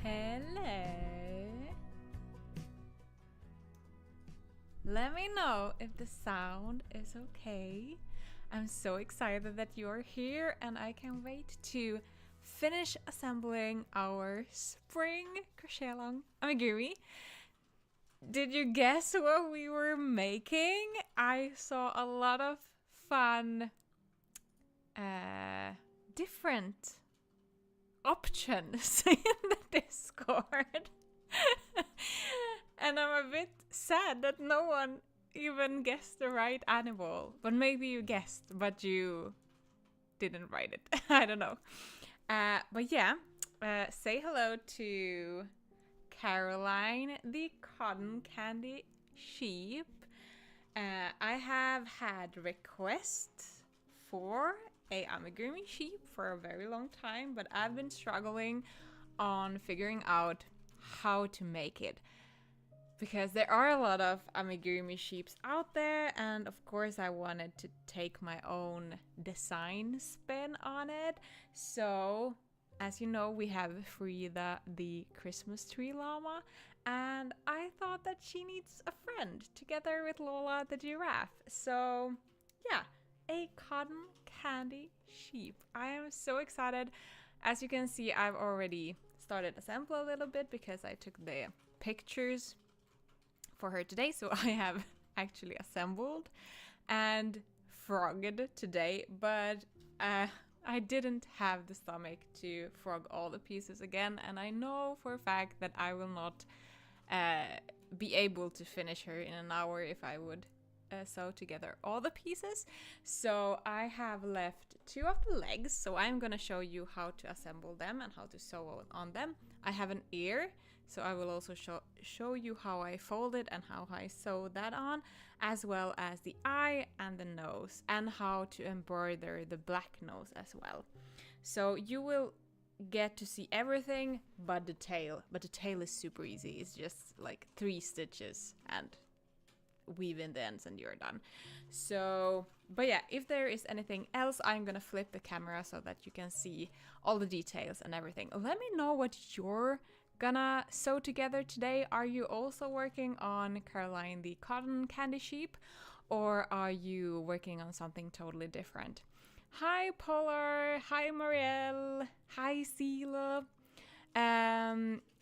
Hello. Let me know if the sound is okay. I'm so excited that you're here and I can't wait to finish assembling our spring crochet along amigurumi. Did you guess what we were making? I saw a lot of fun different options in the Discord. And I'm a bit sad that no one even guessed the right animal. But maybe you guessed, but you didn't write it. I don't know. But yeah, say hello to Caroline, the cotton candy sheep. I have had requests for a amigurumi sheep for a very long time, but I've been struggling on figuring out how to make it, because there are a lot of amigurumi sheeps out there, and of course I wanted to take my own design spin on it. So as you know, we have Frida, the Christmas tree llama, and I thought that she needs a friend together with Lola the giraffe. So yeah, a cotton candy sheep. I am so excited. As you can see, I've already started assembling a little bit because I took the pictures for her today. So I have actually assembled and frogged today, but I didn't have the stomach to frog all the pieces again, and I know for a fact that I will not be able to finish her in an hour if I would sew together all the pieces. So I have left 2 of the legs, so I'm gonna show you how to assemble them and how to sew on them. I have an ear, so I will also show you how I fold it and how I sew that on, as well as the eye and the nose, and how to embroider the black nose as well. So you will get to see everything but the tail, but the tail is super easy. It's just like 3 stitches and weave in the ends and you're done. So, but yeah, if there is anything else, I'm gonna flip the camera so that you can see all the details and everything. Let me know what you're gonna sew together today. Are you also working on Caroline the cotton candy sheep, or are you working on something totally different? Hi Polar, hi Marielle, hi Sela.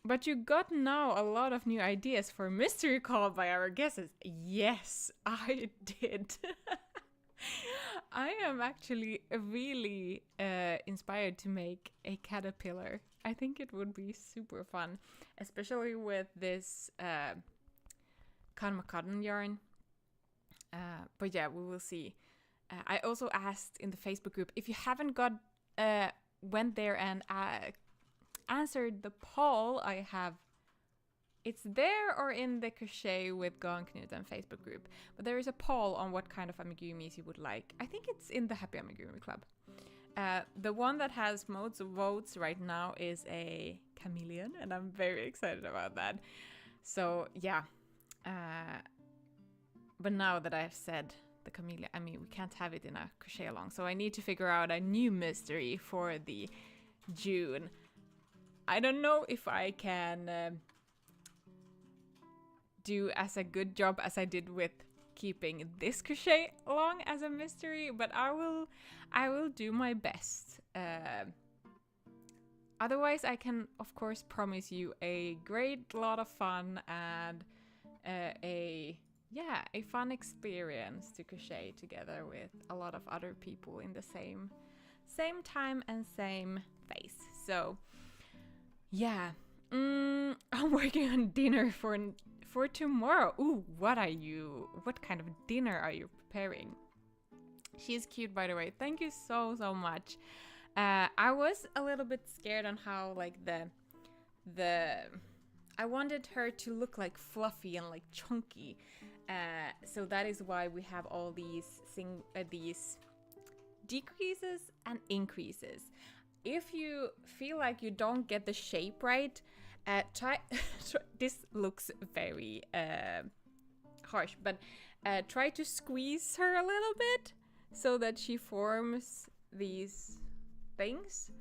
But you got now a lot of new ideas for mystery call by our guesses. Yes, I did. I am actually really inspired to make a caterpillar. I think it would be super fun, especially with this cotton yarn. But yeah, we will see. I also asked in the Facebook group, if you haven't went there and answered the poll I have, it's there or in the Crochet with Gone Knut and Facebook group, but there is a poll on what kind of amigurumis you would like. I think it's in the Happy Amigurumi Club. The one that has most votes right now is a chameleon, and I'm very excited about that. So yeah, but now that I've said the chameleon, I mean, we can't have it in a crochet along, so I need to figure out a new mystery for the June. I don't know if I can do as a good job as I did with keeping this crochet along as a mystery, but I will do my best. Otherwise, I can of course promise you a great lot of fun and a fun experience to crochet together with a lot of other people in the same time and same face. So yeah, I'm working on dinner for tomorrow. Ooh, what kind of dinner are you preparing? She's cute, by the way. Thank you so much. I was a little bit scared on how like I wanted her to look like fluffy and like chunky. So that is why we have all these decreases and increases. If you feel like you don't get the shape right, try this looks very harsh, but try to squeeze her a little bit so that she forms these things,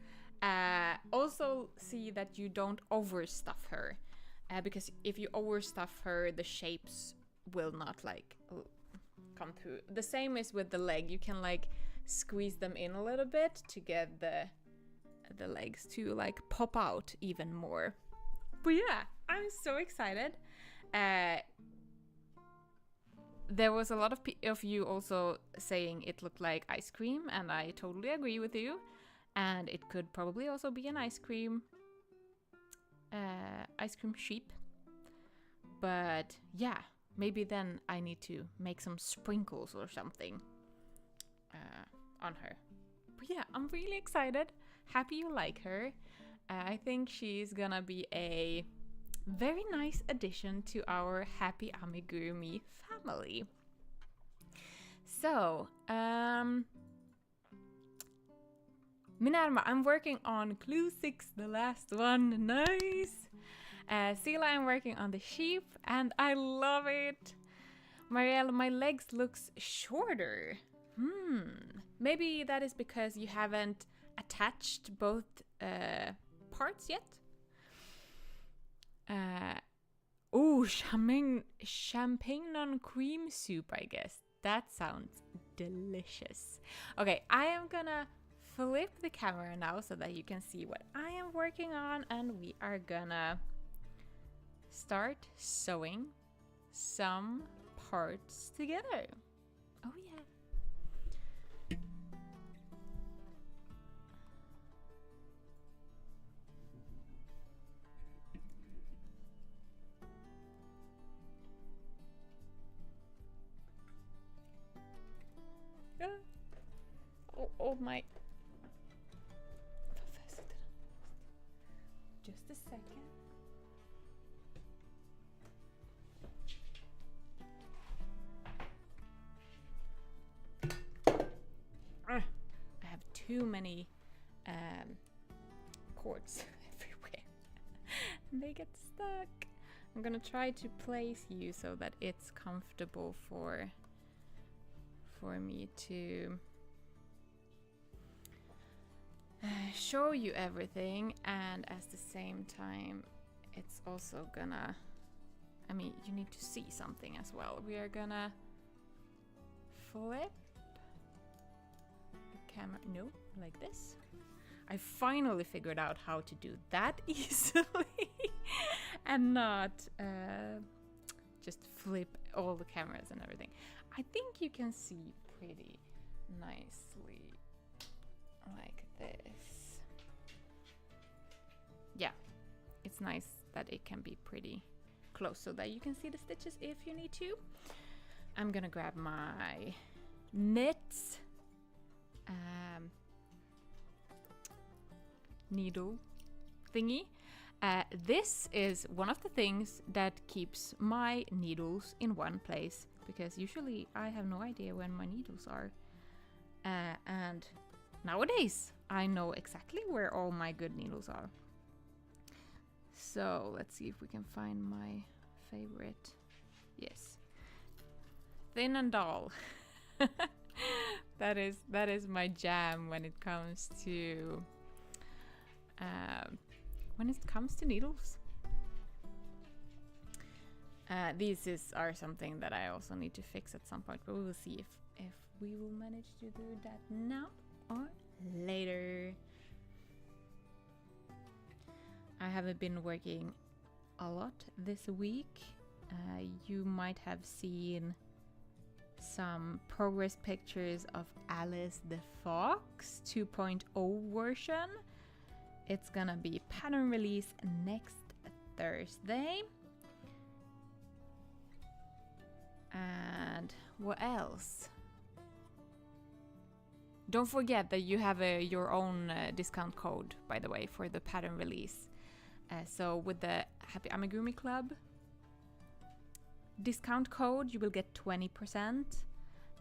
Also see that you don't overstuff her, because if you overstuff her, the shapes will not like come through. The same is with the leg. You can like squeeze them in a little bit to get the legs to like pop out even more. But yeah, I'm so excited. There was a lot of you also saying it looked like ice cream, and I totally agree with you. And it could probably also be an ice cream sheep. But yeah, maybe then I need to make some sprinkles or something on her. But yeah, I'm really excited. Happy you like her. I think she's gonna be a very nice addition to our Happy Amigurumi family. So, Minerva, I'm working on clue 6, the last one. Nice! Sila, I'm working on the sheep, and I love it. Marielle, my legs looks shorter. Maybe that is because you haven't attached both parts yet. Champagne on cream soup, I guess. That sounds delicious. Okay, I am gonna flip the camera now so that you can see what I am working on, and we are gonna start sewing some parts together. Oh yeah. Oh my. Just a second. I have too many cords everywhere. They get stuck. I'm gonna try to place you so that it's comfortable for me to show you everything, and at the same time it's also gonna, I mean, you need to see something as well. We are gonna flip the camera, no, like this. I finally figured out how to do that easily and not just flip all the cameras and everything. I think you can see pretty nicely like this. Yeah, it's nice that it can be pretty close so that you can see the stitches if you need to. I'm gonna grab my knits needle thingy. This is one of the things that keeps my needles in one place, because usually I have no idea when my needles are, and nowadays I know exactly where all my good needles are. So let's see if we can find my favorite. Yes, thin and dull. that is my jam when it comes to needles. These are something that I also need to fix at some point, but we will see if we will manage to do that now or later. I haven't been working a lot this week. You might have seen some progress pictures of Alice the Fox 2.0 version. It's gonna be pattern release next Thursday. And what else? Don't forget that you have your own discount code, by the way, for the pattern release. So with the Happy Amigurumi Club discount code, you will get 20%,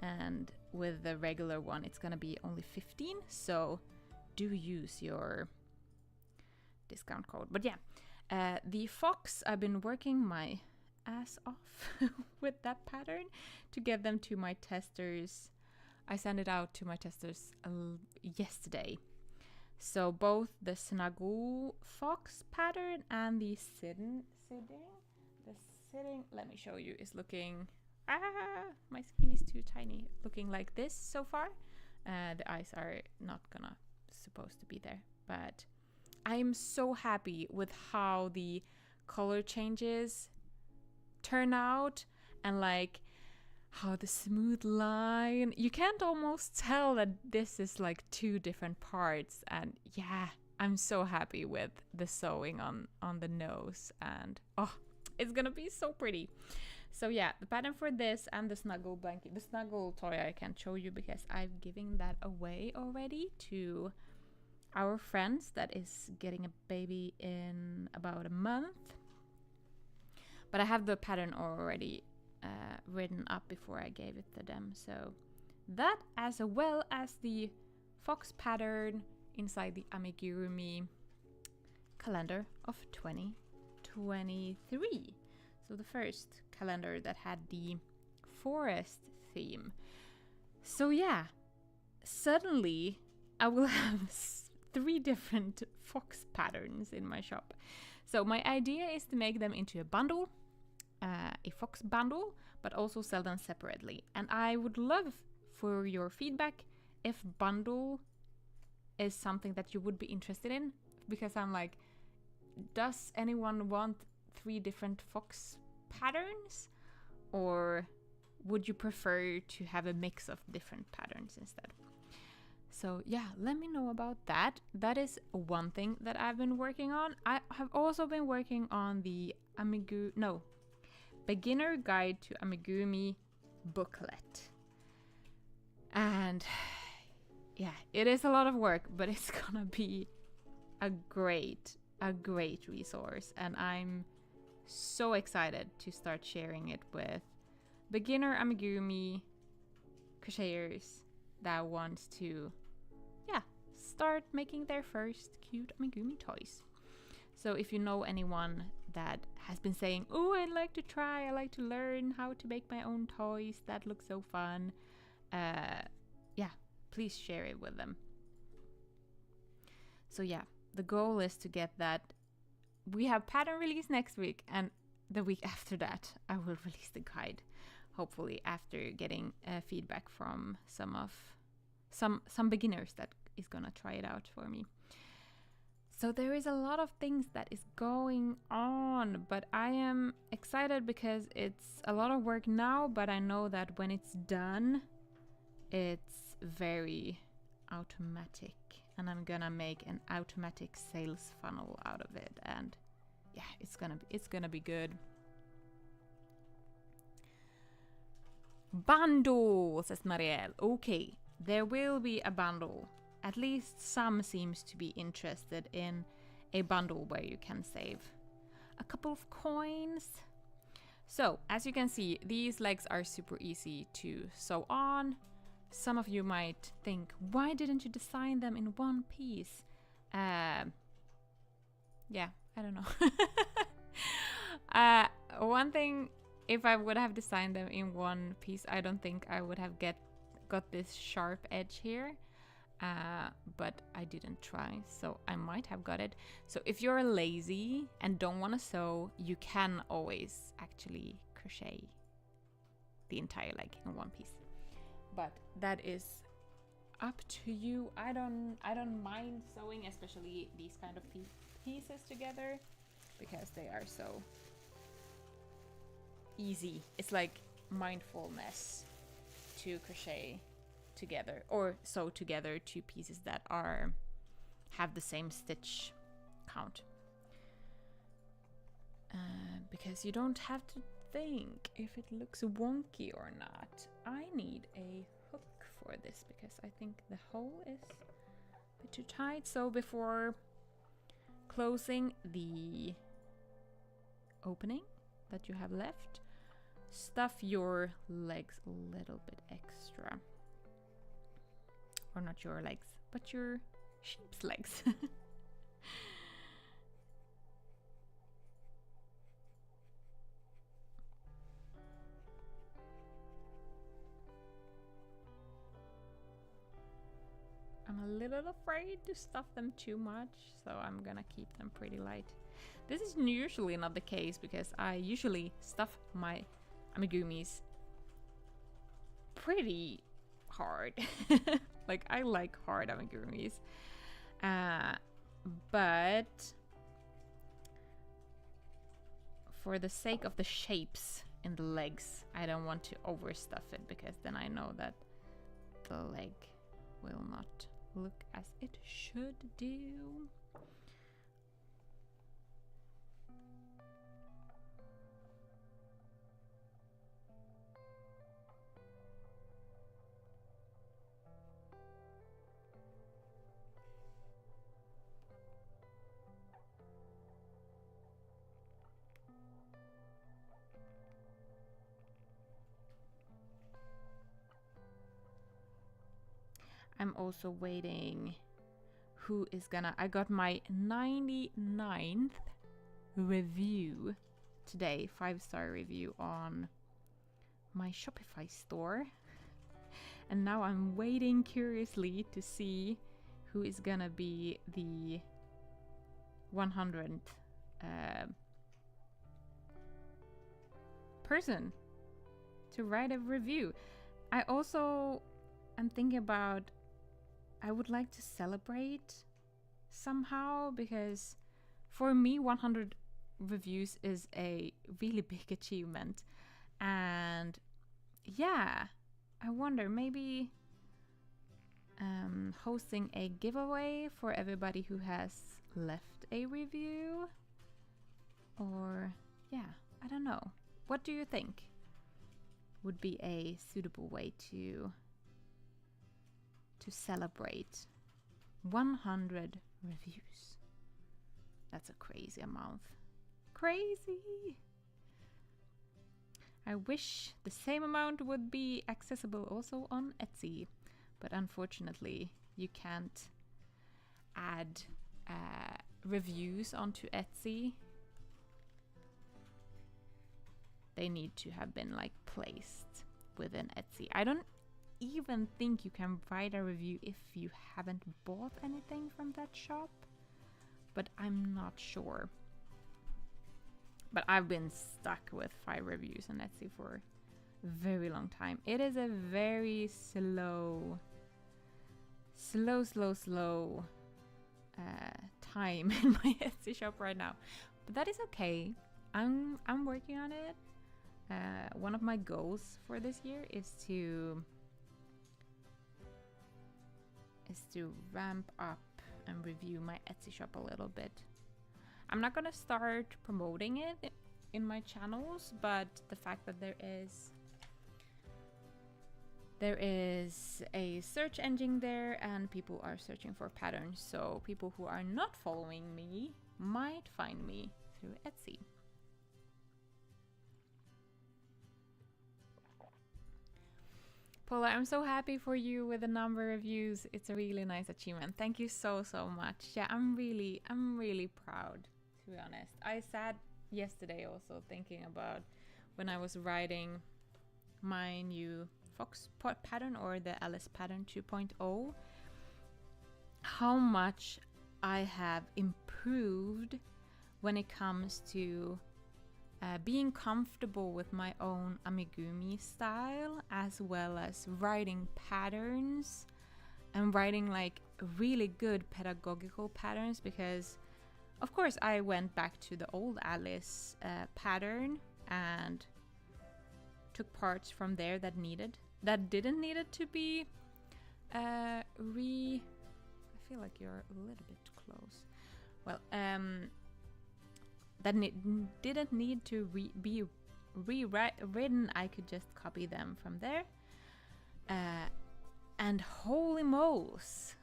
and with the regular one, it's gonna be only 15. So do use your discount code. But yeah, the fox, I've been working my ass off with that pattern to get them to my testers. I sent it out to my testers yesterday. So both the snuggle fox pattern and the sitting, let me show you, is looking, my skin is too tiny, looking like this so far. The eyes are not gonna supposed to be there, but I'm so happy with how the color changes turn out, and like how the smooth line, you can't almost tell that this is like two different parts. And yeah, I'm so happy with the sewing on the nose, and oh, it's gonna be so pretty. So yeah, the pattern for this and the snuggle blanket, the snuggle toy I can't show you because I've given that away already to our friends that is getting a baby in about a month. But I have the pattern already written up before I gave it to them. So that, as well as the fox pattern inside the amigurumi calendar of 2023. So the first calendar that had the forest theme. So yeah, suddenly I will have 3 different fox patterns in my shop. So my idea is to make them into a bundle, a fox bundle, but also sell them separately. And I would love for your feedback if bundle is something that you would be interested in, because I'm like, does anyone want 3 different fox patterns, or would you prefer to have a mix of different patterns instead? So yeah, let me know about that. That is one thing that I've been working on. I have also been working on the Beginner Guide to Amigurumi booklet. And yeah, it is a lot of work, but it's gonna be a great resource, and I'm so excited to start sharing it with beginner amigurumi crocheters that want to start making their first cute amigurumi toys. So if you know anyone that has been saying, oh, I'd like to try, I like to learn how to make my own toys, that looks so fun, please share it with them. So yeah, the goal is to get that. We have pattern release next week, and the week after that I will release the guide, hopefully after getting feedback from some beginners that is gonna try it out for me. So there is a lot of things that is going on, but I am excited because it's a lot of work now, but I know that when it's done, it's very automatic, and I'm gonna make an automatic sales funnel out of it, and yeah, it's gonna be good. Bundle, says Marielle. Okay, there will be a bundle. At least some seems to be interested in a bundle where you can save a couple of coins. So, as you can see, these legs are super easy to sew on. Some of you might think, why didn't you design them in one piece? Yeah, I don't know. One thing, if I would have designed them in one piece, I don't think I would have got this sharp edge here. But I didn't try, so I might have got it. So if you're lazy and don't want to sew, you can always actually crochet the entire leg in one piece. But that is up to you. I don't mind sewing, especially these kind of pieces together, because they are so easy. It's like mindfulness to crochet together or sew together 2 pieces that have the same stitch count, because you don't have to think if it looks wonky or not. I need a hook for this because I think the hole is a bit too tight. So before closing the opening that you have left, stuff your legs a little bit extra. Or not your legs, but your sheep's legs. I'm a little afraid to stuff them too much, so I'm gonna keep them pretty light. This is usually not the case because I usually stuff my amigurumis pretty hard. Like, I like hard amigurumis. But for the sake of the shapes in the legs, I don't want to overstuff it, because then I know that the leg will not look as it should do. I'm also waiting who is gonna... I got my 99th review today, 5-star review on my Shopify store. And now I'm waiting curiously to see who is gonna be the 100th person to write a review. I also am thinking about... I would like to celebrate somehow, because for me 100 reviews is a really big achievement. And yeah, I wonder, maybe hosting a giveaway for everybody who has left a review, or yeah, I don't know. What do you think would be a suitable way to celebrate 100 reviews? That's a crazy amount. Crazy! I wish the same amount would be accessible also on Etsy, but unfortunately you can't add reviews onto Etsy. They need to have been like placed within Etsy. I don't even think you can write a review if you haven't bought anything from that shop, but I'm not sure. But I've been stuck with 5 reviews on Etsy for a very long time. It is a very slow time in my Etsy shop right now, but that is okay. I'm working on it. One of my goals for this year is to ramp up and review my Etsy shop a little bit. I'm not gonna start promoting it in my channels, but the fact that there is a search engine there and people are searching for patterns, so people who are not following me might find me through Etsy. Paula, I'm so happy for you with the number of views. It's a really nice achievement. Thank you so much. Yeah, I'm really proud, to be honest. I sat yesterday also thinking about when I was writing my new fox pattern, or the Alice pattern 2.0, how much I have improved when it comes to being comfortable with my own amigurumi style, as well as writing patterns and writing like really good pedagogical patterns, because of course I went back to the old Alice pattern and took parts from there that didn't need it to be I feel like you're a little bit close. Well, that didn't need to be rewritten. I could just copy them from there. And holy moles!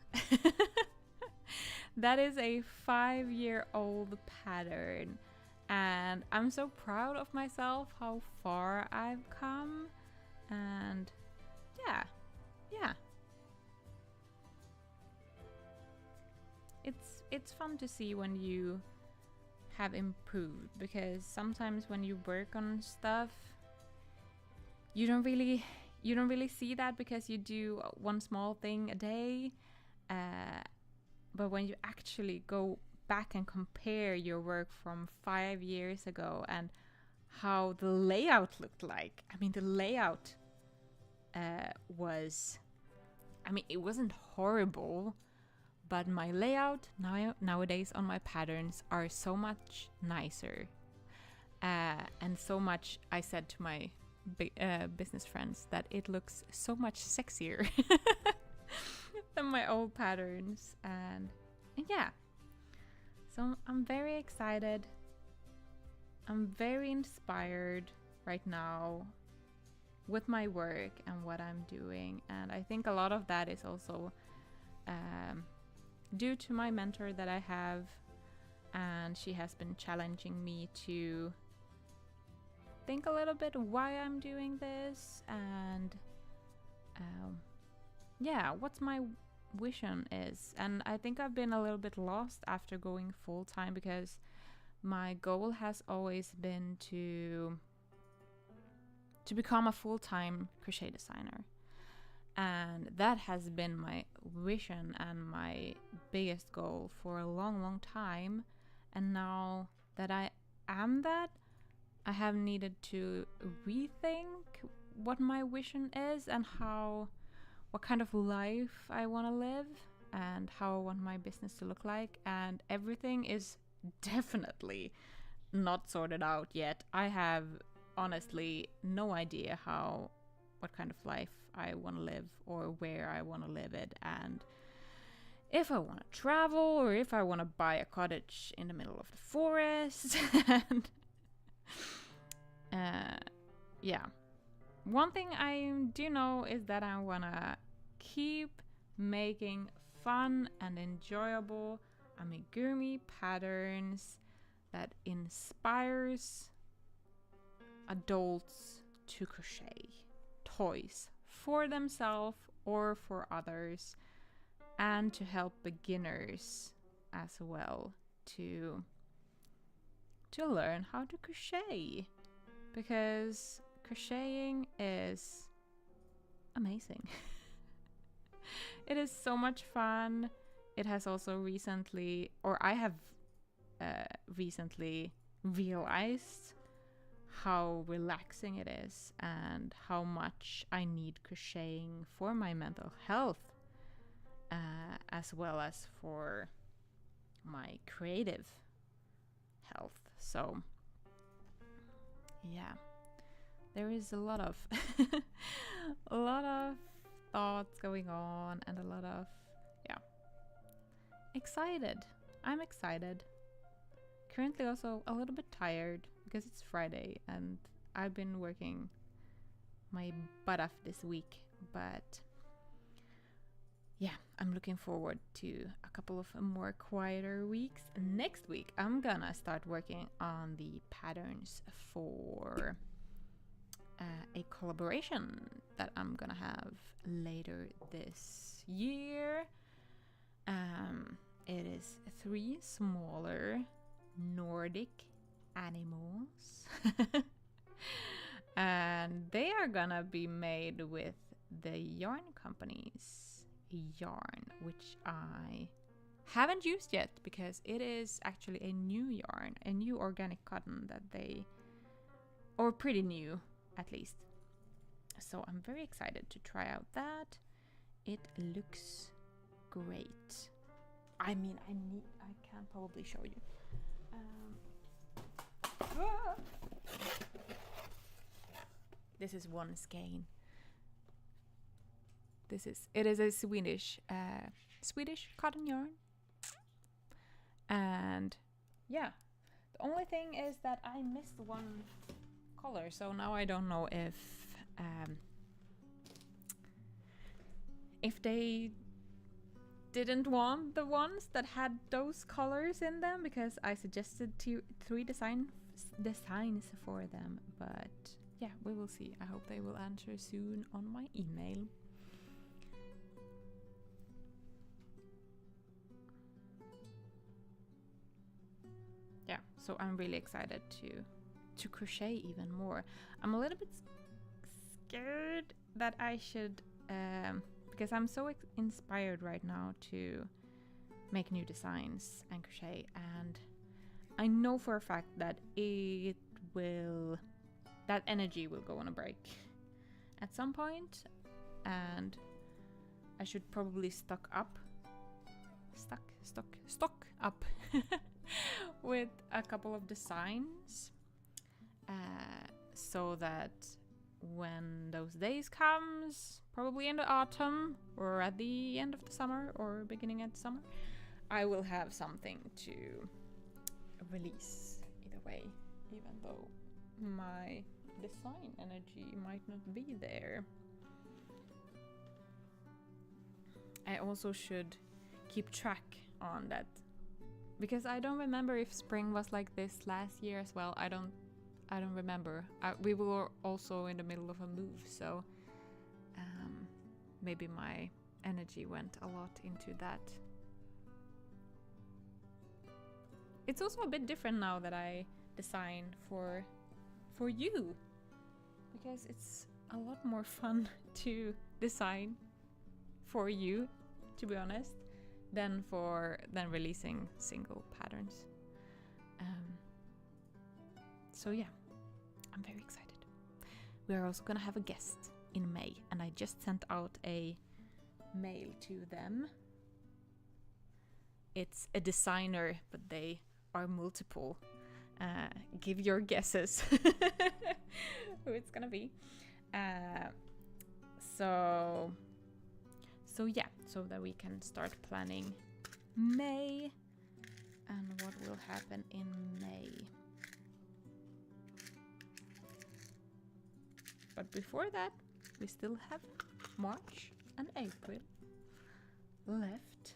That is a 5-year-old pattern. And I'm so proud of myself, how far I've come. And yeah. It's fun to see when you have improved, because sometimes when you work on stuff, you don't really see that, because you do one small thing a day, But when you actually go back and compare your work from 5 years ago and how the layout looked like, I mean, the layout was, I mean, it wasn't horrible, but my layout nowadays on my patterns are so much nicer. And so much, I said to my business friends that it looks so much sexier than my old patterns. And yeah, so I'm very excited. I'm very inspired right now with my work and what I'm doing. And I think a lot of that is also due to my mentor that I have. And she has been challenging me to think a little bit why I'm doing this and yeah, what's my vision is. And I think I've been a little bit lost after going full time, because my goal has always been to become a full-time crochet designer, and that has been my vision and my biggest goal for a long time. And now that I am that, I have needed to rethink what my vision is and what kind of life I want to live and how I want my business to look like. And everything is definitely not sorted out yet. I have honestly no idea what kind of life I want to live or where I want to live it, and if I want to travel or if I want to buy a cottage in the middle of the forest. And yeah, one thing I do know is that I want to keep making fun and enjoyable amigurumi patterns that inspires adults to crochet toys for themselves or for others, and to help beginners as well to learn how to crochet, because crocheting is amazing. It is so much fun. It has also recently, or I have recently realized how relaxing it is and how much I need crocheting for my mental health, as well as for my creative health. So yeah, there is a lot of thoughts going on, and a lot of excited. I'm excited. Currently also a little bit tired because it's Friday and I've been working my butt off this week, but yeah, I'm looking forward to a couple of more quieter weeks. Next week I'm gonna start working on the patterns for a collaboration that I'm gonna have later this year. It is 3 smaller Nordic animals and they are gonna be made with the yarn company's yarn, which I haven't used yet because it is actually a new yarn, a new organic cotton that they, or pretty new at least. So I'm very excited to try out that. It looks great. I mean, I can probably show you. This is one skein. It is a Swedish cotton yarn. And yeah, the only thing is that I missed one color, so now I don't know if they didn't want the ones that had those colors in them, because I suggested 3 designs for them. But yeah, we will see. I hope they will answer soon on my email. Yeah, so I'm really excited to crochet even more. I'm a little bit scared that I should because I'm so inspired right now to make new designs and crochet, and I know for a fact that that energy will go on a break at some point, and I should probably stock up with a couple of designs, so that when those days comes, probably in the autumn or at the end of the summer or beginning of the summer, I will have something to release either way, even though my design energy might not be there. I also should keep track on that, because I don't remember if spring was like this last year as well. I don't remember. We were also in the middle of a move, so maybe my energy went a lot into that. It's also a bit different now that I design for you, because it's a lot more fun to design for you, to be honest, than releasing single patterns. So yeah, I'm very excited. We are also gonna have a guest in May, and I just sent out a mail to them. It's a designer, but they are multiple. Give your guesses who it's gonna be. So yeah, so that we can start planning May and what will happen in May. But before that, we still have March and April left.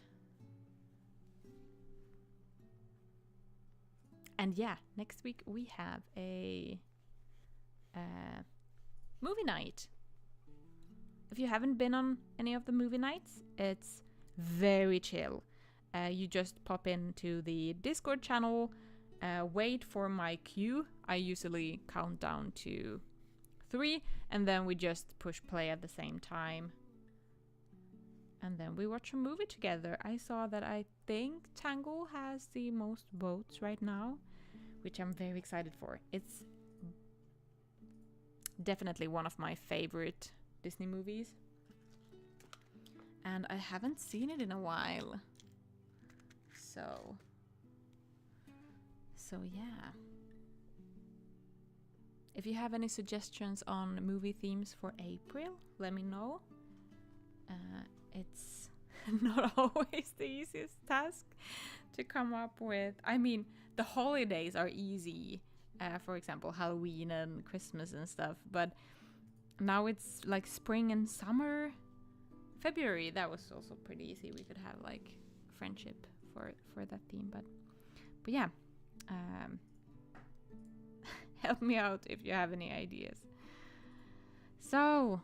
And yeah, next week we have a movie night. If you haven't been on any of the movie nights, it's very chill. You just pop into the Discord channel, wait for my cue. I usually count down to 3, and then we just push play at the same time. And then we watch a movie together. I saw that I think Tangle has the most votes right now, which I'm very excited for. It's definitely one of my favorite Disney movies, and I haven't seen it in a while. So yeah. If you have any suggestions on movie themes for April, let me know. It's not always the easiest task to come up with. I mean, the holidays are easy, for example, Halloween and Christmas and stuff, but now it's like spring and summer. February, that was also pretty easy. We could have like friendship for that theme, but yeah. Help me out if you have any ideas. So,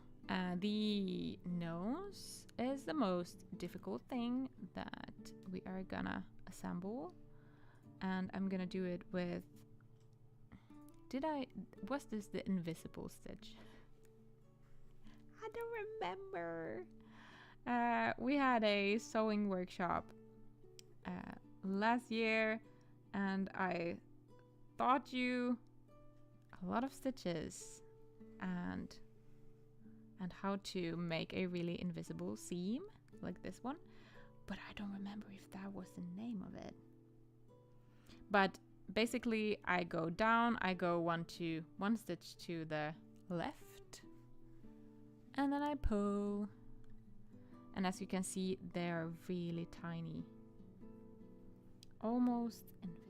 the nose is the most difficult thing that we are gonna assemble, and I'm gonna do it with... Was this the invisible stitch? I don't remember. We had a sewing workshop last year, and I taught you a lot of stitches and how to make a really invisible seam like this one, but I don't remember if that was the name of it. But basically I go down, I go one stitch to the left, and then I pull, and as you can see, they're really tiny, almost invisible.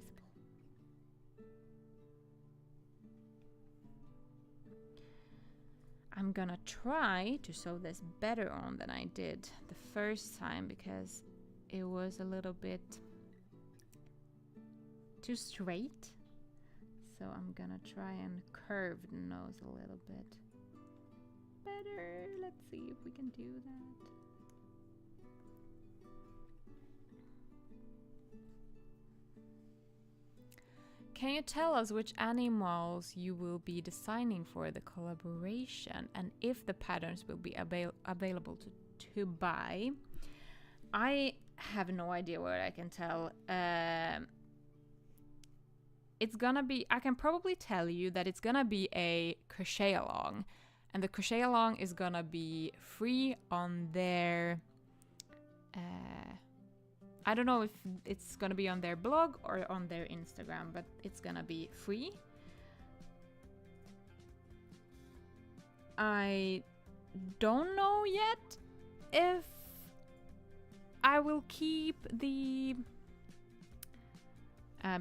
I'm gonna try to sew this better on than I did the first time, because it was a little bit too straight. So I'm gonna try and curve the nose a little bit better. Let's see if we can do that. Can you tell us which animals you will be designing for the collaboration, and if the patterns will be available to to buy. I have no idea what I can tell. It's gonna be, I can probably tell you that it's gonna be a crochet along, and the crochet along is gonna be free on their I don't know if it's gonna be on their blog or on their Instagram, but it's gonna be free. I don't know yet if I will keep the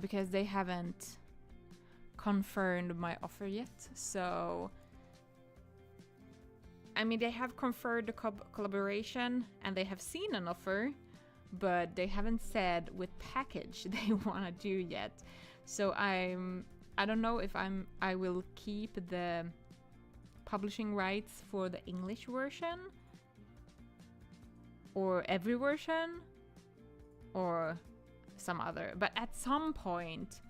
because they haven't confirmed my offer yet. So, I mean, they have confirmed the collaboration and they have seen an offer, but they haven't said what package they want to do yet. So I don't know if I will keep the publishing rights for the English version or every version or some other, but at some point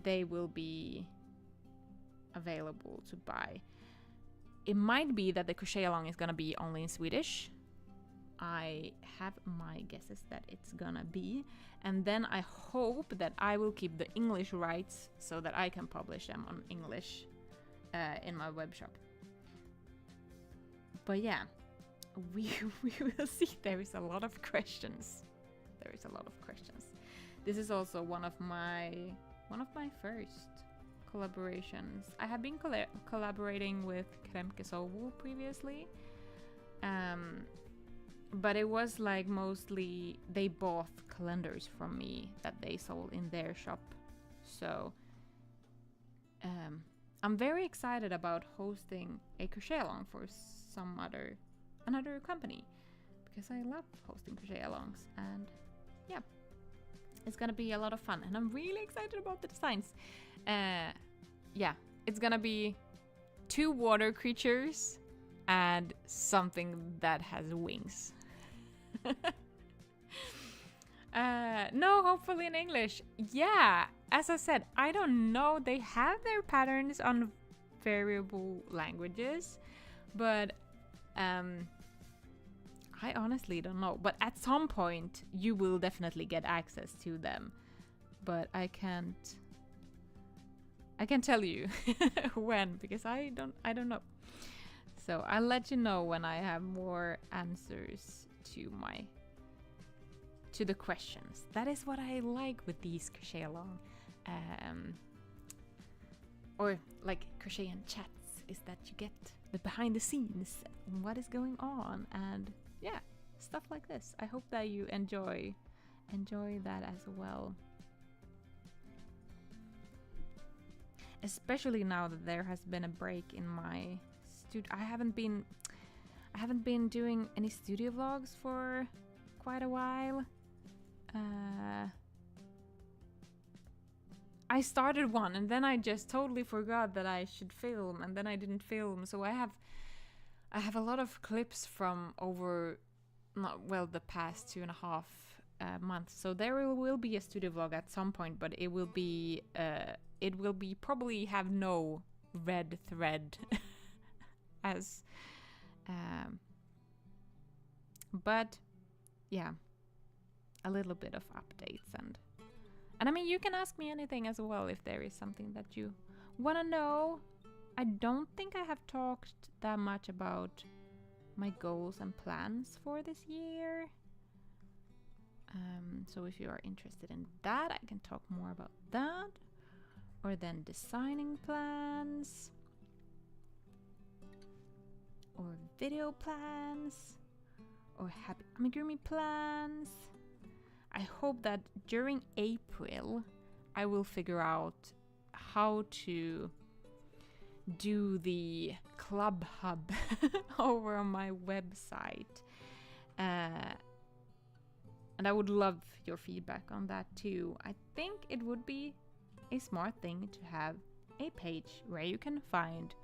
they will be available to buy. It might be that the crochet along is gonna be only in Swedish. I have my guesses that it's gonna be, and then I hope that I will keep the English rights so that I can publish them on English in my web shop. But yeah, we will see. There is a lot of questions. This is also one of my first collaborations. I have been collaborating with Kremke Sovu previously, but it was like mostly they bought calendars from me that they sold in their shop. So I'm very excited about hosting a crochet along for another company, because I love hosting crochet alongs, and yeah, it's gonna be a lot of fun, and I'm really excited about the designs. Yeah, it's gonna be 2 water creatures and something that has wings. No, hopefully in English. Yeah, as I said, I don't know. They have their patterns on variable languages, but I honestly don't know. But at some point, you will definitely get access to them. But I can tell you when, because I don't know. So I'll let you know when I have more answers to the questions. That is what I like with these crochet along, or like crochet and chats, is that you get the behind the scenes and what is going on, and yeah, stuff like this. I hope that you enjoy that as well. Especially now that there has been a break in my studio. I haven't been doing any studio vlogs for quite a while. I started one and then I just totally forgot that I should film, and then I didn't film. So I have a lot of clips from over the past 2.5 months. So there will be a studio vlog at some point, but it will be probably have no red thread as but yeah, a little bit of updates, and I mean, you can ask me anything as well if there is something that you want to know. I don't think I have talked that much about my goals and plans for this year. So if you are interested in that, I can talk more about that. Or then designing plans, or video plans, or happy amigurumi plans. I hope that during April I will figure out how to do the club hub over on my website. And I would love your feedback on that too. I think it would be a smart thing to have a page where you can find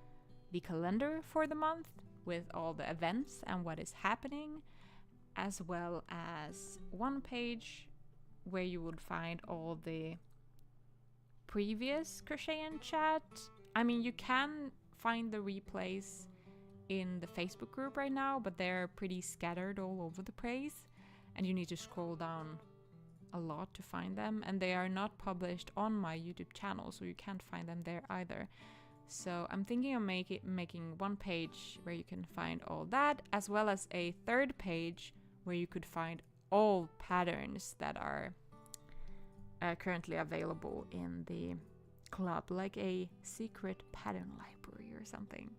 the calendar for the month with all the events and what is happening, as well as one page where you would find all the previous crochet and chat. I mean, you can find the replays in the Facebook group right now, but they're pretty scattered all over the place, and you need to scroll down a lot to find them, and they are not published on my YouTube channel, so you can't find them there either. So I'm thinking of making one page where you can find all that, as well as a third page where you could find all patterns that are currently available in the club, like a secret pattern library or something.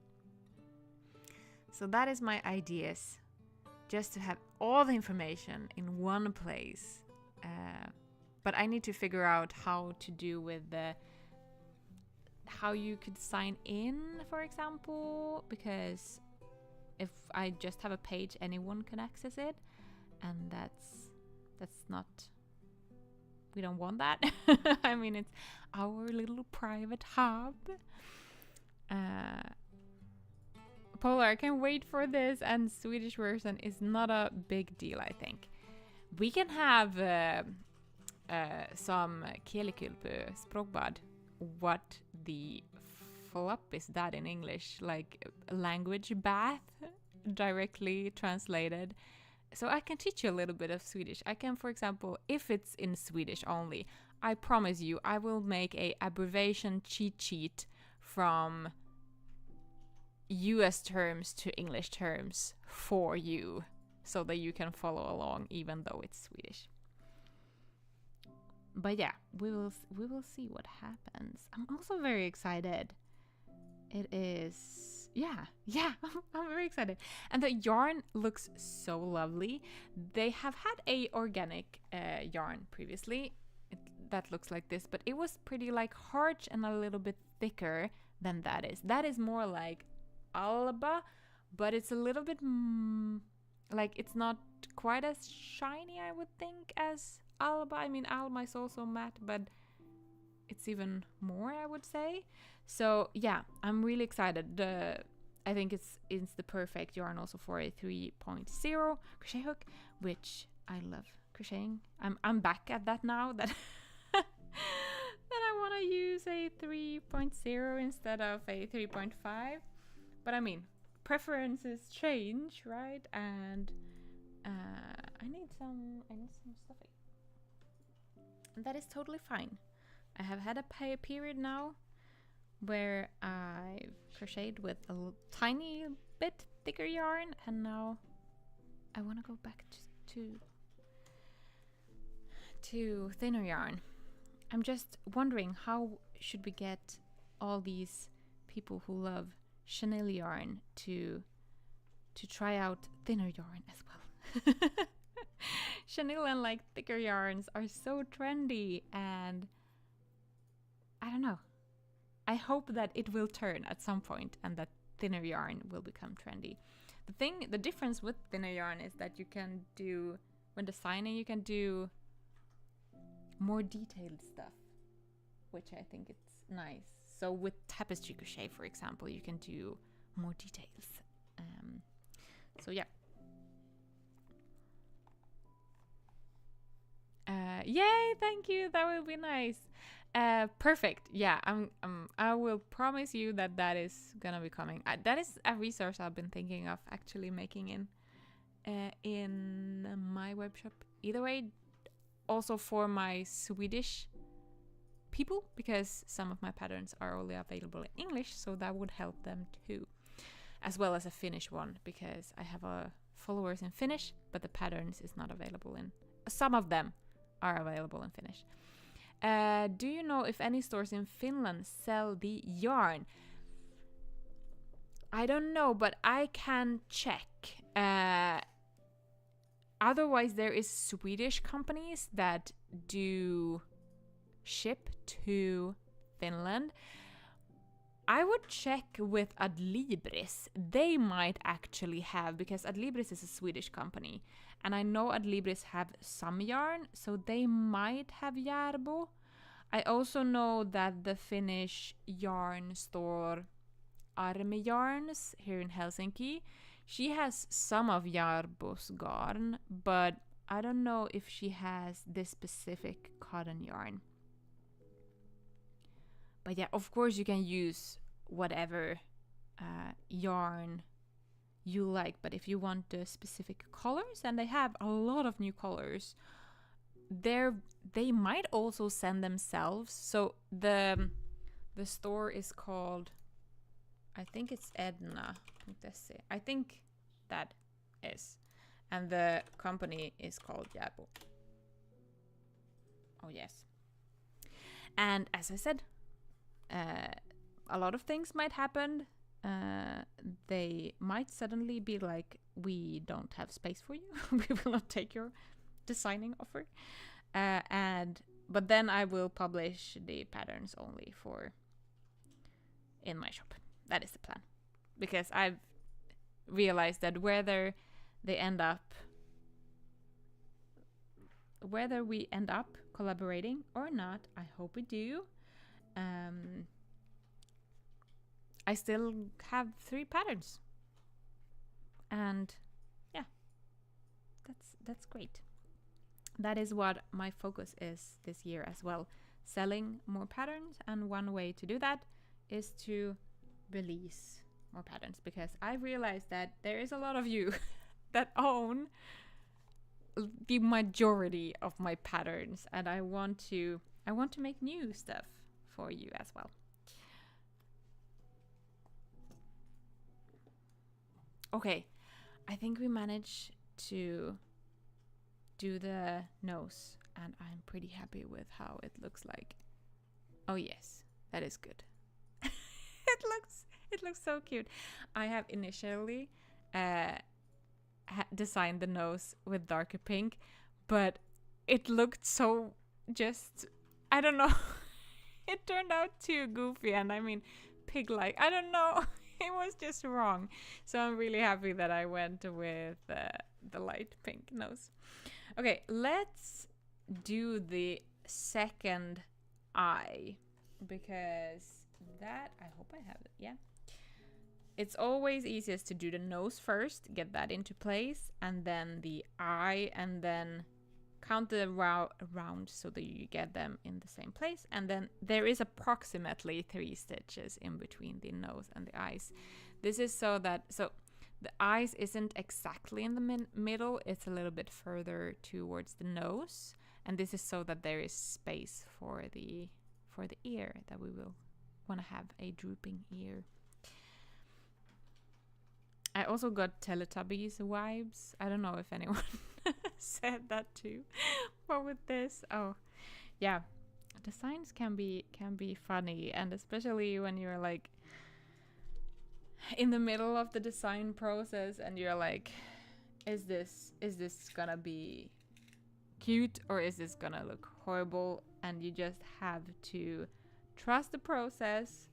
So that is my ideas, just to have all the information in one place. But I need to figure out how to do with how you could sign in, for example, because if I just have a page, anyone can access it, and that's not, we don't want that. I mean, it's our little private hub. Polar, I can wait for this, and Swedish version is not a big deal, I think. We can have some kielikulpu språkbad. What the flop is that in English? Like language bath, directly translated. So I can teach you a little bit of Swedish. I can, for example, if it's in Swedish only, I promise you I will make a abbreviation cheat sheet from US terms to English terms for you, so that you can follow along even though it's Swedish. But yeah, we will see what happens. I'm also very excited. It is, yeah, I'm very excited. And the yarn looks so lovely. They have had a organic yarn previously. That looks like this, but it was pretty like harsh and a little bit thicker than that is. That is more like Alba, but it's a little bit like it's not quite as shiny, I would think, as Alba. I mean, Alba is also matte, but it's even more, I would say. So yeah, I'm really excited. I think it's the perfect yarn also for a 3.0 crochet hook, which I love crocheting. I'm back at that now that that I want to use a 3.0 instead of a 3.5. But I mean, preferences change, right? And I need some stuffing. And that is totally fine. I have had a period now where I've crocheted with a tiny bit thicker yarn, and now I want to go back to thinner yarn. I'm just wondering, how should we get all these people who love chenille yarn to try out thinner yarn as well? Chenille and like thicker yarns are so trendy, and I don't know. I hope that it will turn at some point and that thinner yarn will become trendy. The difference with thinner yarn is that you can do, when designing, you can do more detailed stuff, which I think it's nice. So with tapestry crochet, for example, you can do more details. So yeah. Yay! Thank you. That will be nice. Perfect. Yeah, I will promise you that is gonna be coming. That is a resource I've been thinking of actually making in my web shop. Either way, also for my Swedish people, because some of my patterns are only available in English, so that would help them too. As well as a Finnish one, because I have followers in Finnish, but the patterns is not available in. Some of them are available in Finnish. Do you know if any stores in Finland sell the yarn? I don't know, but I can check. Otherwise, there is Swedish companies that do ship to Finland. I would check with Adlibris. They might actually have, because Adlibris is a Swedish company. And I know Adlibris have some yarn, so they might have Järbo. I also know that the Finnish yarn store Armi Yarns here in Helsinki, she has some of Järbo's garn, but I don't know if she has this specific cotton yarn. But yeah, of course you can use whatever yarn you like. But if you want the specific colors, and they have a lot of new colors, they might also send themselves. So the store is called, I think it's Edna. I think that is. And the company is called Jabo. Oh, yes. And as I said, a lot of things might happen. They might suddenly be like, we don't have space for you. We will not take your designing offer. But then I will publish the patterns only in my shop. That is the plan. Because I've realized that whether we end up collaborating or not, I hope we do, I still have 3 patterns. And yeah, that's great. That is what my focus is this year as well. Selling more patterns, and one way to do that is to release more patterns, because I realized that there is a lot of you that own the majority of my patterns, and I want to make new stuff for you as well. Okay, I think we managed to do the nose, and I'm pretty happy with how it looks like. Oh yes, that is good. It looks so cute. I have initially designed the nose with darker pink, but it looked so just, I don't know. It turned out too goofy, and I mean pig-like. I don't know. It was just wrong. So I'm really happy that I went with the light pink nose. Okay, let's do the second eye, because that, I hope I have it, yeah. It's always easiest to do the nose first, get that into place, and then the eye, and then count the round so that you get them in the same place. And then there is approximately 3 stitches in between the nose and the eyes. This is so the eyes isn't exactly in the middle, it's a little bit further towards the nose, and this is so that there is space for the ear, that we will want to have a drooping ear. I also got Teletubbies vibes. I don't know if anyone said that too, but with this, oh yeah, designs can be funny, and especially when you're like in the middle of the design process and you're like, is this gonna be cute or is this gonna look horrible? And you just have to trust the process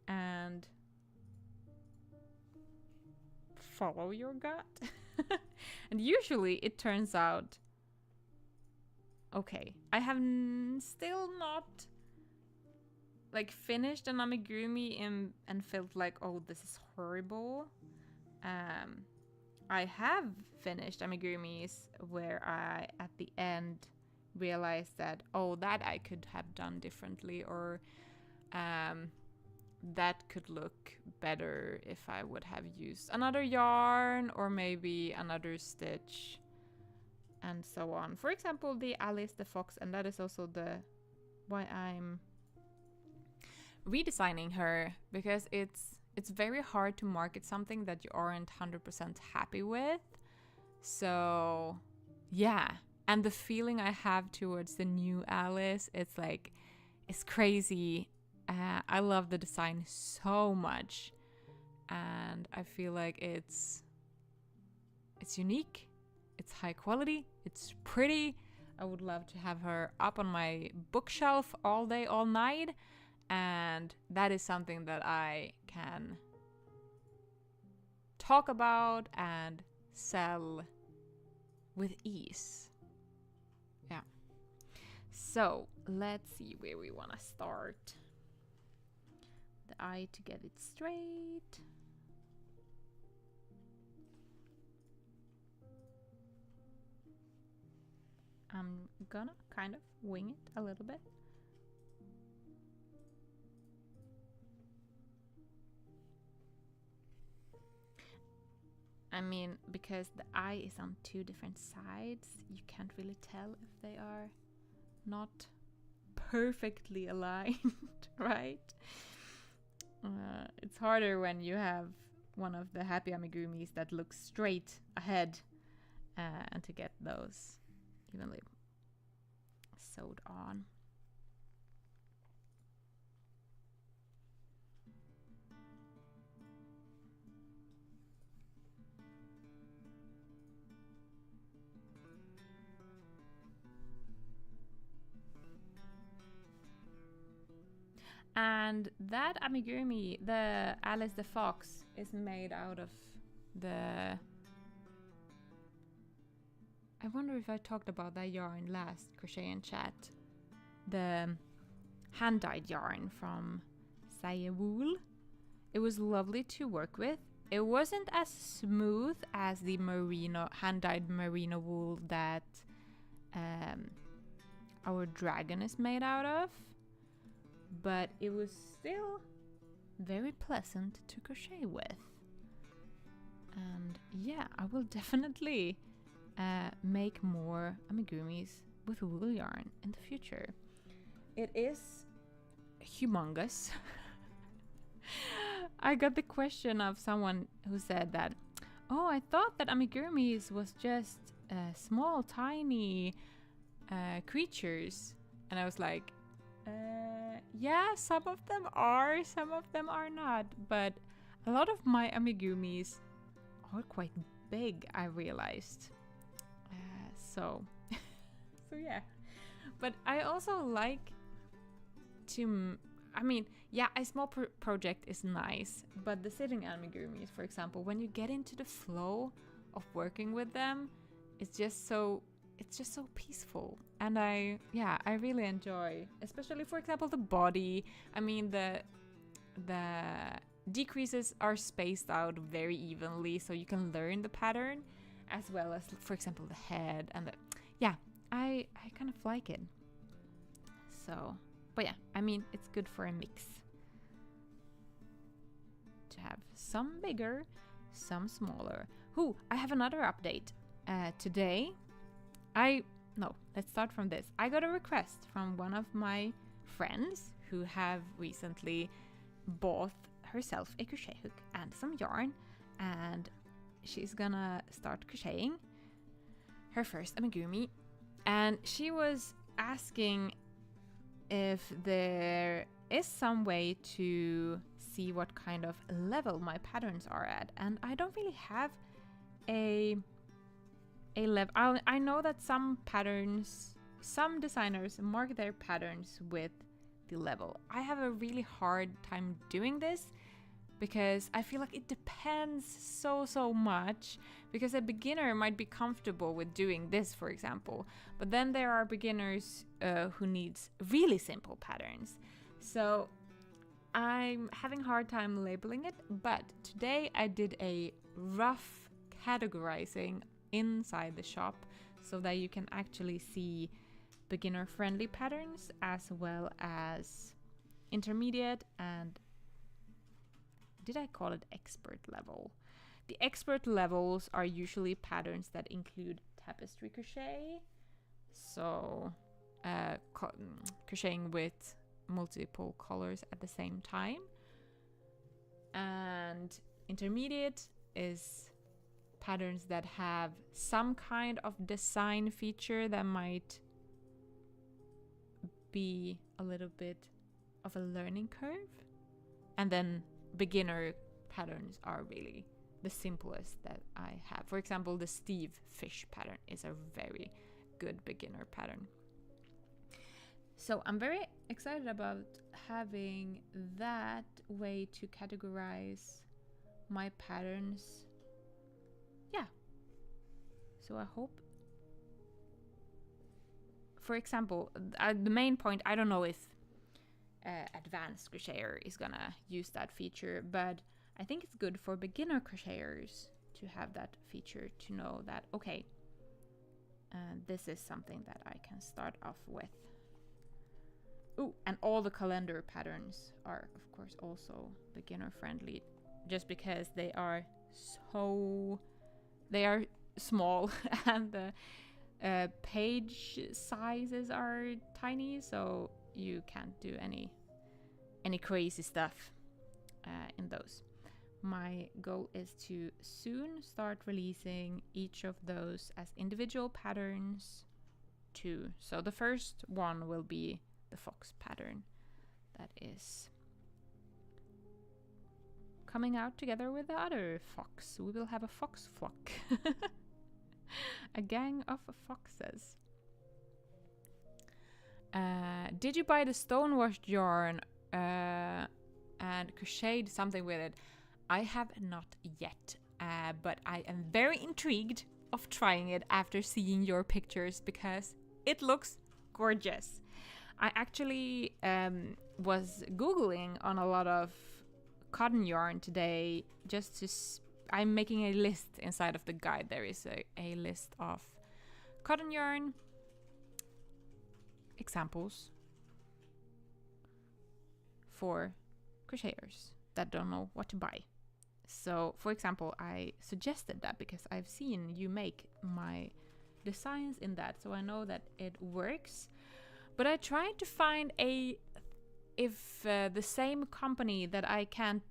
and follow your gut. And usually it turns out okay. I have still not like finished an amigurumi and felt like, oh, this is horrible. I have finished amigurumis where I at the end realized that, oh, that I could have done differently, or that could look better if I would have used another yarn or maybe another stitch and so on. For example, the Alice the Fox, and that is also why I'm redesigning her, because it's very hard to market something that you aren't 100% happy with. So yeah, and the feeling I have towards the new Alice, it's crazy. I love the design so much, and I feel like it's unique, it's high quality, it's pretty. I would love to have her up on my bookshelf all day, all night, and that is something that I can talk about and sell with ease. Yeah. So let's see where we want to start. The eye to get it straight. I'm gonna kind of wing it a little bit. I mean, because the eye is on two different sides, you can't really tell if they are not perfectly aligned, right? It's harder when you have one of the happy amigurumis that looks straight ahead, and to get those evenly sewed on. And that amigurumi, the Alice the Fox, is made out of the... I wonder if I talked about that yarn last Crochet and Chat. The hand-dyed yarn from Saya Wool. It was lovely to work with. It wasn't as smooth as the merino, hand-dyed merino wool that our dragon is made out of. But it was still very pleasant to crochet with. And yeah, I will definitely make more amigurumis with wool yarn in the future. It is humongous. I got the question of someone who said that, oh, I thought that amigurumis was just small, tiny creatures. And I was like, yeah, some of them are, some of them are not. But a lot of my amigurumis are quite big, I realized. So yeah. But I also like to... I mean, yeah, a small project is nice, but the sitting amigurumis, for example, when you get into the flow of working with them, it's just so peaceful. And I really enjoy, especially, for example, the body. I mean, the decreases are spaced out very evenly, so you can learn the pattern, as well as, for example, the head and the... Yeah, I kind of like it. So... But yeah, I mean, it's good for a mix. To have some bigger, some smaller. Ooh, I have another update. Today, let's start from this. I got a request from one of my friends who have recently bought herself a crochet hook and some yarn. And she's gonna start crocheting her first amigurumi. And she was asking if there is some way to see what kind of level my patterns are at. And I don't really have a level. I know that some designers mark their patterns with the level. I have a really hard time doing this because I feel like it depends so much, because a beginner might be comfortable with doing this, for example, but then there are beginners who needs really simple patterns. So I'm having a hard time labeling it, but today I did a rough categorizing inside the shop so that you can actually see beginner friendly patterns as well as intermediate and, did I call it expert level? The expert levels are usually patterns that include tapestry crochet, so crocheting with multiple colors at the same time. And intermediate is patterns that have some kind of design feature that might be a little bit of a learning curve. And then beginner patterns are really the simplest that I have. For example, the Steve fish pattern is a very good beginner pattern. So I'm very excited about having that way to categorize my patterns. Yeah. So I hope, for example, the main point, I don't know if advanced crocheter is gonna use that feature, but I think it's good for beginner crocheters to have that feature, to know that, okay, this is something that I can start off with. Ooh, and all the calendar patterns are, of course, also beginner friendly, just because they are so they are small and the page sizes are tiny, so you can't do any crazy stuff in those. My goal is to soon start releasing each of those as individual patterns too. So the first one will be the fox pattern that is coming out together with the other fox. We will have a fox flock. A gang of foxes. Did you buy the stonewashed yarn and crocheted something with it? I have not yet, but I am very intrigued of trying it after seeing your pictures because it looks gorgeous. I actually was Googling on a lot of cotton yarn today just to I'm making a list inside of the guide. There is a list of cotton yarn examples for crocheters that don't know what to buy. So, for example, I suggested that because I've seen you make my designs in that, so I know that it works. But I tried to find if the same company that I can't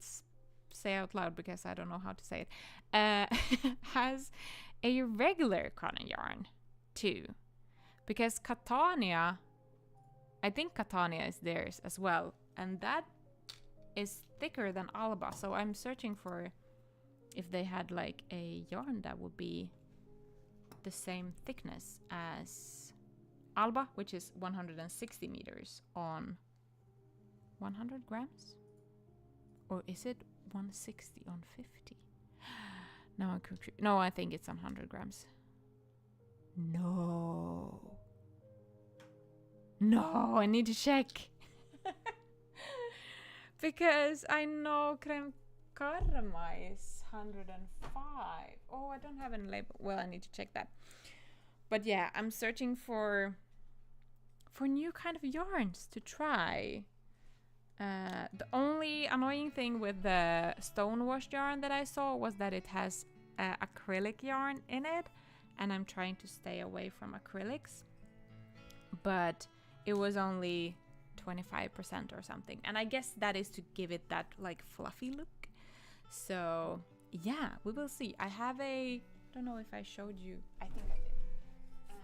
say out loud because I don't know how to say it, has a regular cotton yarn too. Because Catania, I think Catania is theirs as well, and that is thicker than Alba, so I'm searching for if they had like a yarn that would be the same thickness as Alba, which is 160 meters on 100 grams? Or is it 160 on 50? No, no, I think it's on 100 grams. No, I need to check. Because I know creme karma is 105. Oh, I don't have any label. Well, I need to check that. But yeah, I'm searching for new kind of yarns to try. The only annoying thing with the stonewashed yarn that I saw was that it has acrylic yarn in it, and I'm trying to stay away from acrylics. But it was only 25% or something, and I guess that is to give it that like fluffy look. So yeah, we will see. I have I don't know if I showed you. I think I did.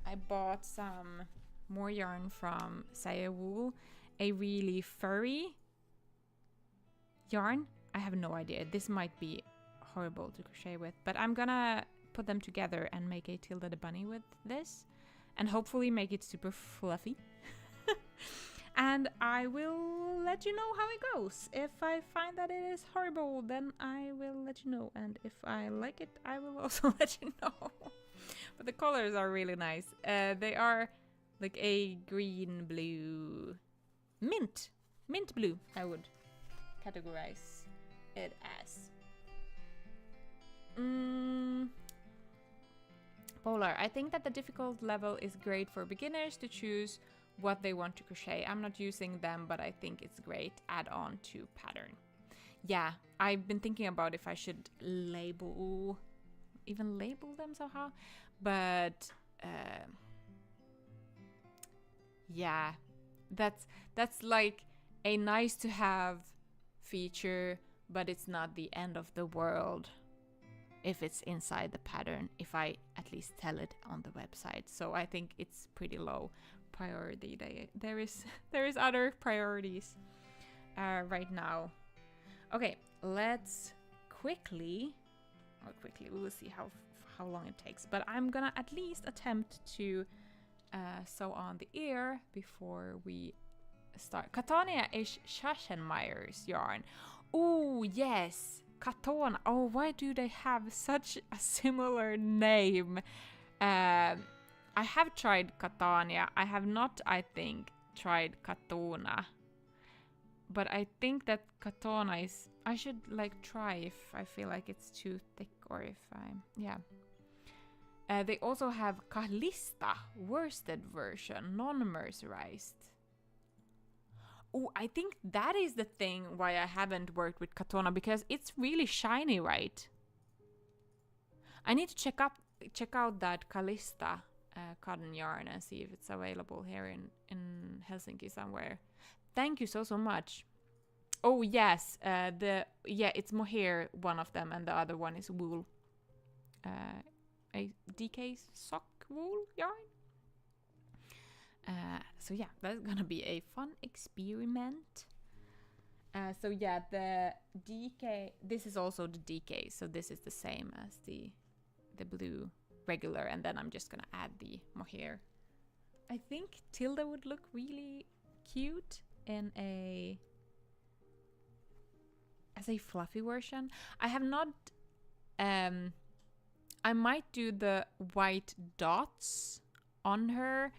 I bought some more yarn from Saya Wool, a really furry yarn. I have no idea. This might be horrible to crochet with, but I'm gonna put them together and make a Tilda the Bunny with this, and hopefully make it super fluffy. And I will let you know how it goes. If I find that it is horrible, then I will let you know. And if I like it, I will also let you know. But the colors are really nice. They are like a green, blue, mint blue, I would categorize it as. Polar. I think that the difficult level is great for beginners to choose what they want to crochet. I'm not using them, but I think it's great add-on to pattern. Yeah, I've been thinking about if I should label them somehow, but yeah, that's like a nice to have feature, but it's not the end of the world if it's inside the pattern, if I at least tell it on the website. So I think it's pretty low priority. There is other priorities right now. Okay, let's quickly, we will see how long it takes, but I'm gonna at least attempt to sew on the ear before we start. Catania is Schachenmeyer's yarn. Oh yes, Katona. Oh, why do they have such a similar name? I have tried Catania. I have not, I think, tried Katona. But I think that Katona is... I should, like, try if I feel like it's too thick or if I'm... Yeah. They also have Kalista, worsted version, non-mercerized. Oh, I think that is the thing why I haven't worked with Katona, because it's really shiny, right? I need to check out that Callista cotton yarn and see if it's available here in Helsinki somewhere. Thank you so much. Oh yes, it's mohair, one of them, and the other one is wool. A DK sock wool yarn. So yeah, that's gonna be a fun experiment. So yeah, the DK, this is also the DK, so this is the same as the blue regular, and then I'm just gonna add the mohair. I think Tilda would look really cute in as a fluffy version. I have not I might do the white dots on her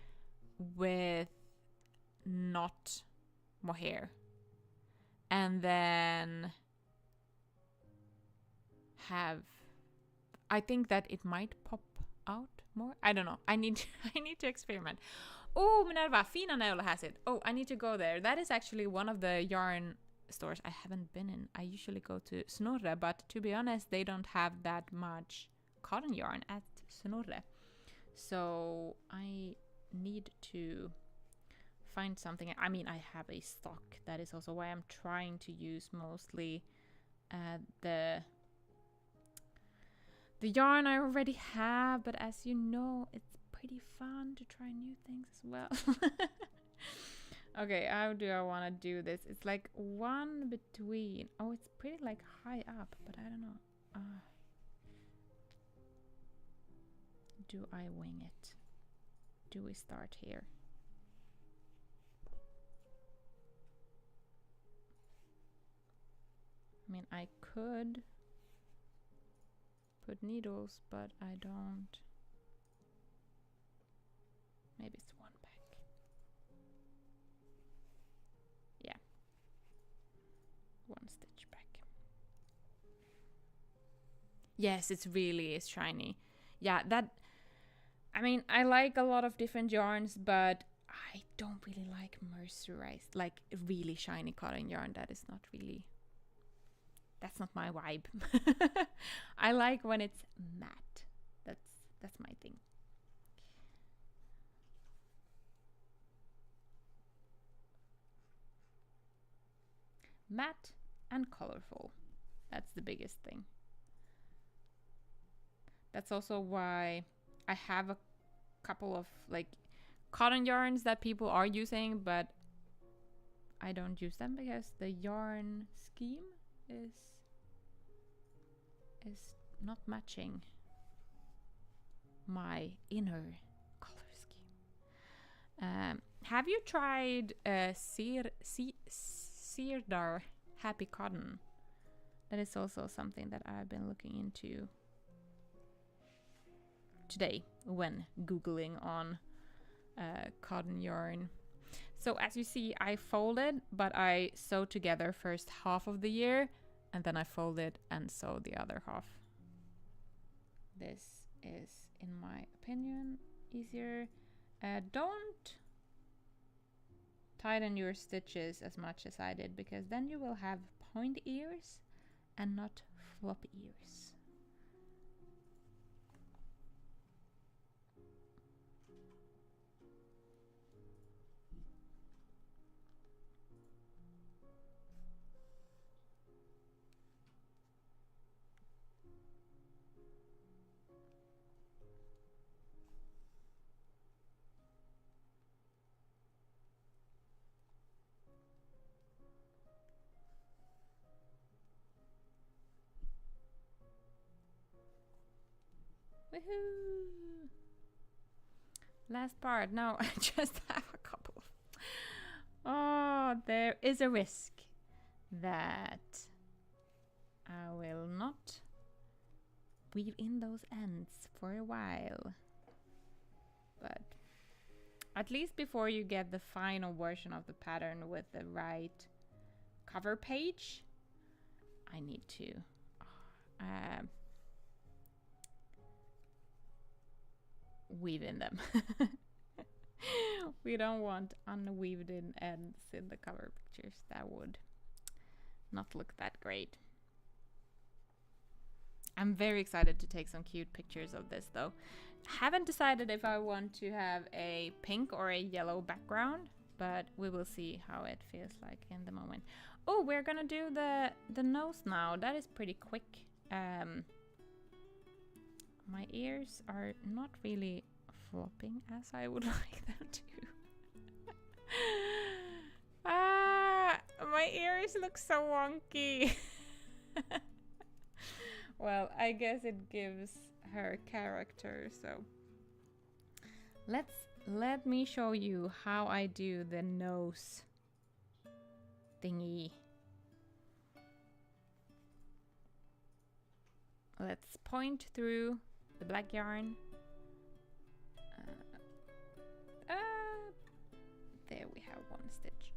with not mohair, and then I think that it might pop out more. I don't know. I need to experiment. Oh, Minerva, fina neulahasit. Oh, I need to go there. That is actually one of the yarn stores I haven't been in. I usually go to Snorre, but to be honest, they don't have that much cotton yarn at Snorre. So I need to find something. I mean, I have a stock. That is also why I'm trying to use mostly the yarn I already have, but as you know, it's pretty fun to try new things as well. Okay, how do I want to do this? It's like one between. Oh, it's pretty like high up, but I don't know. Do I wing it? Do we start here? I mean, I could put needles, but I don't. Maybe it's one back. Yeah. One stitch back. Yes, it really is shiny. Yeah, that. I mean, I like a lot of different yarns, but I don't really like mercerized, like really shiny cotton yarn. That is not really. That's not my vibe. I like when it's matte. That's my thing. Matte and colorful. That's the biggest thing. That's also why I have a couple of like cotton yarns that people are using, but I don't use them because the yarn scheme is not matching my inner color scheme. Have you tried Sirdar Happy Cotton? That is also something that I've been looking into today when googling on cotton yarn. So as you see, I folded, but I sewed together first half of the year, and then I folded and sewed the other half. This is, in my opinion, easier. Don't tighten your stitches as much as I did, because then you will have point ears and not flop ears. Woohoo! Last part. Now I just have a couple of. Oh, there is a risk that I will not weave in those ends for a while. But at least before you get the final version of the pattern with the right cover page, I need to weave in them. We don't want unweaved in ends in the cover pictures. That would not look that great. I'm very excited to take some cute pictures of this though. Haven't decided if I want to have a pink or a yellow background, but we will see how it feels like in the moment. Oh, we're gonna do the nose now. That is pretty quick. My ears are not really flopping as I would like them to. My ears look so wonky. Well, I guess it gives her character, so let me show you how I do the nose thingy. Let's point through the black yarn. There we have one stitch.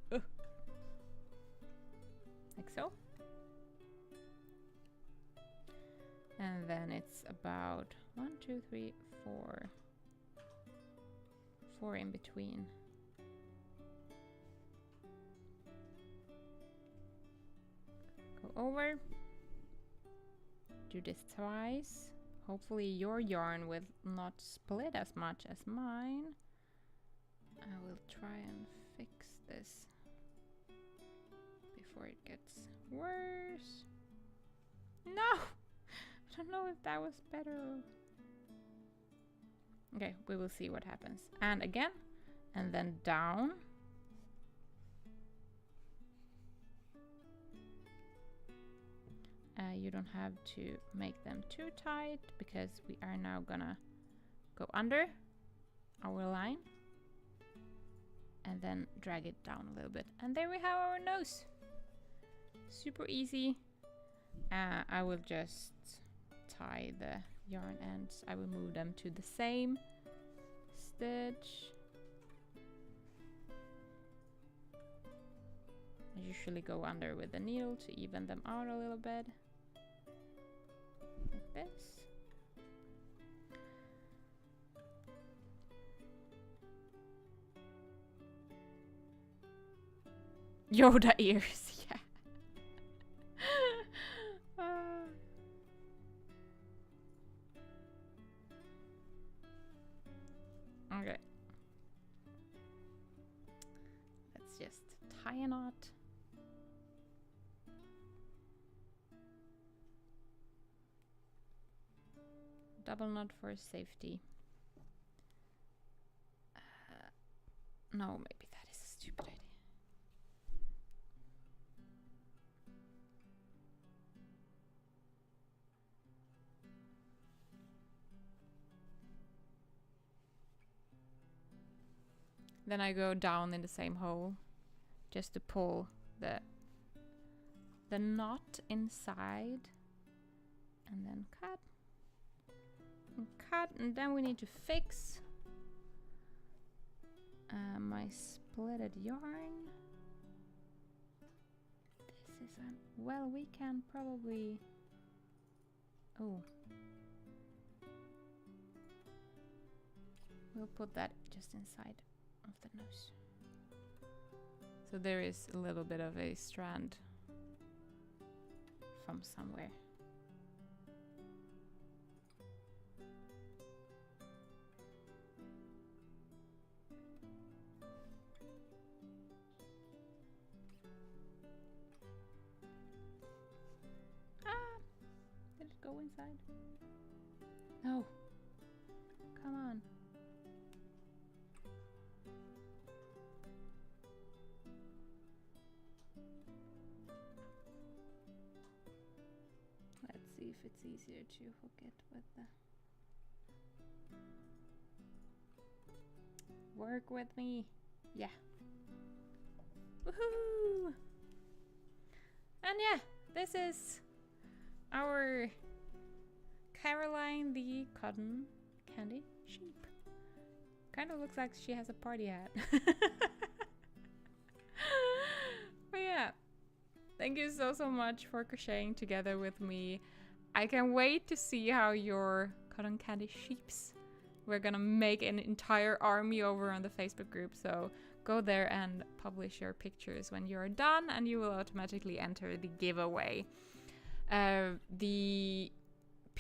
Like so. And then it's about 1, 2, 3, 4 in between. Go over. Do this twice. Hopefully your yarn will not split as much as mine. I will try and fix this before it gets worse. No! I don't know if that was better. Okay, we will see what happens. And again, and then down. You don't have to make them too tight because we are now gonna go under our line and then drag it down a little bit. And there we have our nose. Super easy. I will just tie the yarn ends. I will move them to the same stitch. I usually go under with the needle to even them out a little bit. Like this. Yoda ears, yeah. Okay. Let's just tie a knot. Double knot for safety. No, maybe that is a stupid idea. Then I go down in the same hole just to pull the knot inside and then cut and cut, and then we need to fix my splitted yarn. This is well, we can probably we'll put that just inside of the nose. So there is a little bit of a strand from somewhere. Did it go inside? No. Come on. Let's see if it's easier to hook it with the... Work with me. Yeah. Woohoo! And yeah, this is our Caroline the cotton candy sheep. Kind of looks like she has a party hat. But yeah, thank you so much for crocheting together with me. I can wait to see how your cotton candy sheeps. We're gonna make an entire army over on the Facebook group, so go there and publish your pictures when you're done, and you will automatically enter the giveaway. The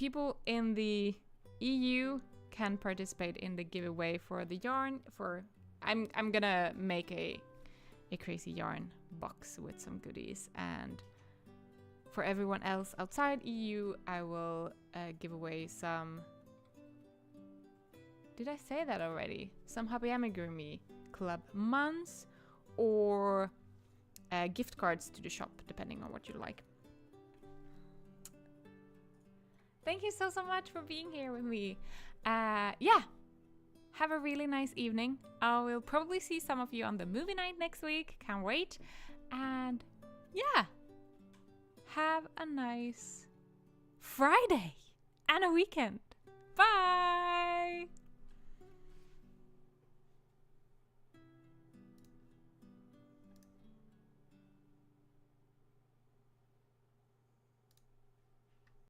people in the EU can participate in the giveaway for the yarn. I'm gonna make a crazy yarn box with some goodies, and for everyone else outside EU, I will give away some. Did I say that already? Some Happy Amigurumi Club months or gift cards to the shop, depending on what you like. Thank you so much for being here with me. Yeah, have a really nice evening. I will probably see some of you on the movie night next week. Can't wait. And yeah, have a nice Friday and a weekend. Bye.